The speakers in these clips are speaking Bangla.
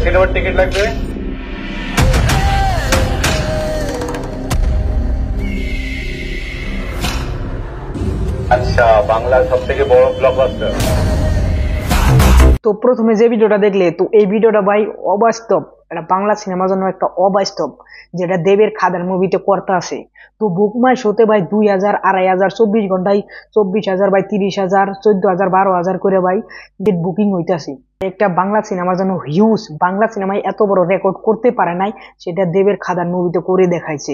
সিনেমার টিকিট লাগবে। আচ্ছা, বাংলার সব থেকে বড় ব্লকবাস্টার। তো প্রথমে যে ভিডিওটা দেখলে, তো এই ভিডিওটা ভাই অবাস্তব, এটা বাংলা সিনেমার জন্য একটা অবাস্তব, যেটা দেবের খাদার মুভিতে করতে আছে। তো বুকমাই শোতে ভাই 2,000, 2,500, 24 ঘন্টায় 24,000 ভাই, 30,000, 14,000, 12,000 করে ভাই ডেট বুকিং হইতাছে। একটা বাংলা সিনেমার জন্য হিউজ, বাংলা সিনেমায় এত বড় রেকর্ড করতে পারে নাই, সেটা দেবের খাদার মুভিতে করে দেখাইছে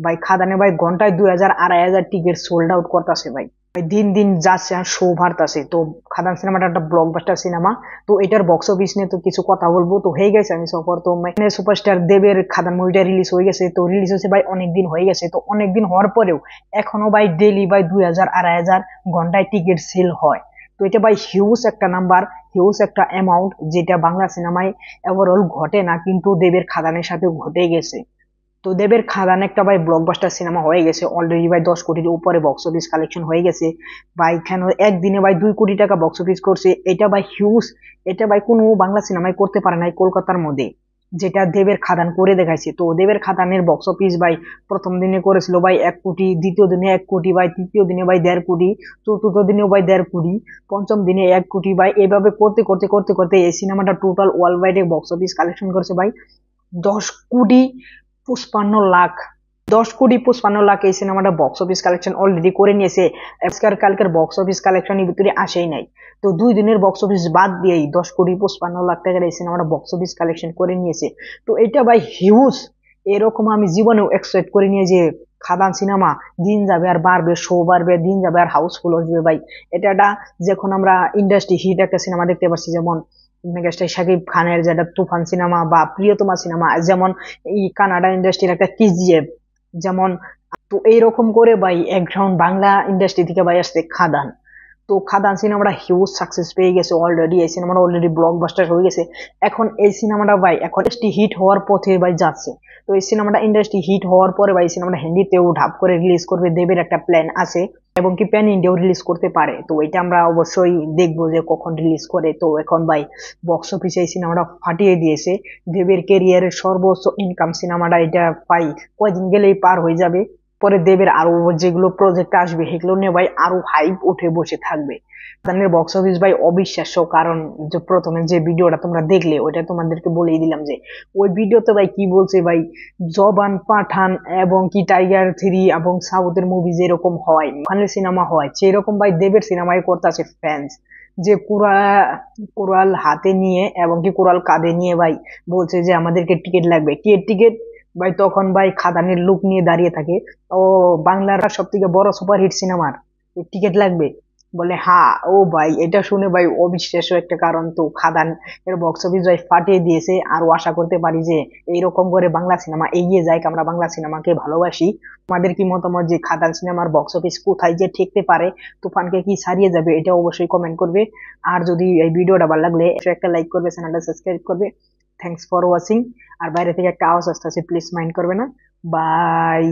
ভাই। খাদানে ভাই ঘন্টায় 2,000, 2,500 টিকিট সোল্ড আউট করতেছে ভাই। দিন দিন যাচ্ছে আর শো বাড়তেছে। তো খাদান সিনেমাটা একটা ব্লকবাস্টার সিনেমা। তো এটার বক্স অফিস নিয়ে তো কিছু কথা বলবো। তো হয়ে গেছে আমি সফর, তো মানে সুপারস্টার দেবের খাদান মুভিটা রিলিজ হয়ে গেছে। তো রিলিজ হয়েছে ভাই অনেকদিন হয়ে গেছে। তো অনেকদিন হওয়ার পরেও এখনো ভাই ডেইলি ভাই 2,000, 2,500 ঘন্টায় টিকিট সেল হয়। তো এটা ভাই হিউজ একটা নাম্বার, হিউজ একটা অ্যামাউন্ট, যেটা বাংলা সিনেমায় ওভারঅল ঘটে না, কিন্তু দেবের খাদানের সাথে ঘটে গেছে। তো দেবের খাদান একটা ভাই ব্লকবাস্টার সিনেমা হয়ে গেছে অলরেডি ভাই, 10 কোটির উপরে বক্স অফিস কালেকশন হয়ে গেছে ভাই। কেন একদিনে ভাই 2 কোটি টাকা বক্স অফিস করছে, এটা ভাই হিউজ। এটা ভাই কোনো বাংলা সিনেমায় করতে পারে নাই কলকাতার মধ্যে, যেটা দেবের খাদান করে দেখাইছে। তো দেবের খাদানের বক্স অফিস ভাই প্রথম দিনে করেছিল ভাই 1 কোটি, দ্বিতীয় দিনে 1 কোটি ভাই, তৃতীয় দিনে ভাই 1.5 কোটি, চতুর্থ দিনেও ভাই 1.5 কোটি, পঞ্চম দিনে 1 কোটি ভাই। এভাবে করতে করতে করতে করতে এই সিনেমাটা total world wide box office collection করেছে ভাই 10,55,00,000। 10,55,00,000 এই সিনেমাটা বক্স অফিস কালেকশন অলরেডি করে নিয়েছে। আজকার কালকের বক্স অফিস কালেকশনের ভিতরে আসেই নাই। তো 2 দিনের বক্স অফিস বাদ দিয়েই 10,55,00,000 টাকার এই সিনেমাটা বক্স অফিস কালেকশন করে নিয়েছে। তো এটা ভাই হিউজ। এরকম আমি জীবনেও এক্সপেক্ট করি নিয়ে যে খাদান সিনেমা দিন যাবে আর বাড়বে, শো বাড়বে, দিন যাবে আর হাউসফুল আসবে ভাই। এটা একটা, যখন আমরা ইন্ডাস্ট্রি হিট একটা সিনেমা দেখতে পাচ্ছি, যেমন মেগাস্টার শাকিব খানের যেটা তুফান সিনেমা বা প্রিয়তমা সিনেমা, যেমন এই কানাডা ইন্ডাস্ট্রির একটা কেজিএফ, যেমন। তো এইরকম করে ভাই একগ্রাউন্ড বাংলা ইন্ডাস্ট্রি থেকে ভাই আসছে খাদান। তো খাদান সিনেমাটা হিউজ সাকসেস পেয়ে গেছে অলরেডি, এই সিনেমাটা অলরেডি ব্লকবাস্টার হয়ে গেছে। এখন এই সিনেমাটা ভাই এখন ইন্ডাস্ট্রি হিট হওয়ার পথে ভাই যাচ্ছে। তো এই সিনেমাটা ইন্ডাস্ট্রি হিট হওয়ার পরে ভাই সিনেমাটা হিন্দিতেও ঢাপ করে রিলিজ করবে, দেবের একটা প্ল্যান আছে, এবং কি প্যান ইন্ডিয়াও রিলিজ করতে পারে। তো এটা আমরা অবশ্যই দেখবো যে কখন রিলিজ করে। তো এখন ভাই বক্স অফিসে এই সিনেমাটা ফাটিয়ে দিয়েছে। দেবের ক্যারিয়ারের সর্বোচ্চ ইনকাম সিনেমাটা এটা পাই, কয়দিন গেলেই পার হয়ে যাবে। পরে দেবের আরো যেগুলো প্রজেক্ট আসবে সেগুলো নিয়ে ভাই আরো হাইপ উঠে বসে থাকবে। তাদের বক্স অফিস ভাই অবিশ্বাস্য, কারণ যে প্রথমে যে ভিডিওটা তোমরা দেখলে ওইটা তোমাদেরকে বলেই দিলাম যে ওই ভিডিওতে ভাই কি বলছে ভাই, জবান, পাঠান এবং কি টাইগার 3 এবং সাউথের মুভি যেরকম হয়, ওখানে সিনেমা হয়, সেরকম ভাই দেবের সিনেমায় করতেছে ফ্যান্স। যে কুড়াল হাতে নিয়ে এবং কি কুড়াল কাঁধে নিয়ে ভাই বলছে যে আমাদেরকে টিকিট লাগবে, টিকিট টিকিট ভাই। তখন ভাই খাদানের লুক নিয়ে দাঁড়িয়ে থাকে, ও বাংলার সব থেকে বড় সুপারহিট সিনেমার টিকিট লাগবে, বলে হ্যাঁ। ও ভাই এটা শুনে ভাই অবিশ্বাস্য একটা, কারণ তো খাদান এর বক্স অফিস ভাই ফাটিয়ে দিয়েছে। আর আশা করতে পারি যে এইরকম করে বাংলা সিনেমা এগিয়ে যায়, আমরা বাংলা সিনেমাকে ভালোবাসি। আমাদের কি মতামত যে খাদান সিনেমার বক্স অফিস কোথায় যে ঠেকতে পারে, তুফানকে কি ছাড়িয়ে যাবে, এটা অবশ্যই কমেন্ট করবে। আর যদি এই ভিডিওটা ভালো লাগলে একটা লাইক করবে, চ্যানেলটা সাবস্ক্রাইব করবে। Thanks for watching. আর বাইরে থেকে একটা আওয়াজ আসতেছে, প্লিজ মাইন্ড করবে না। বাই।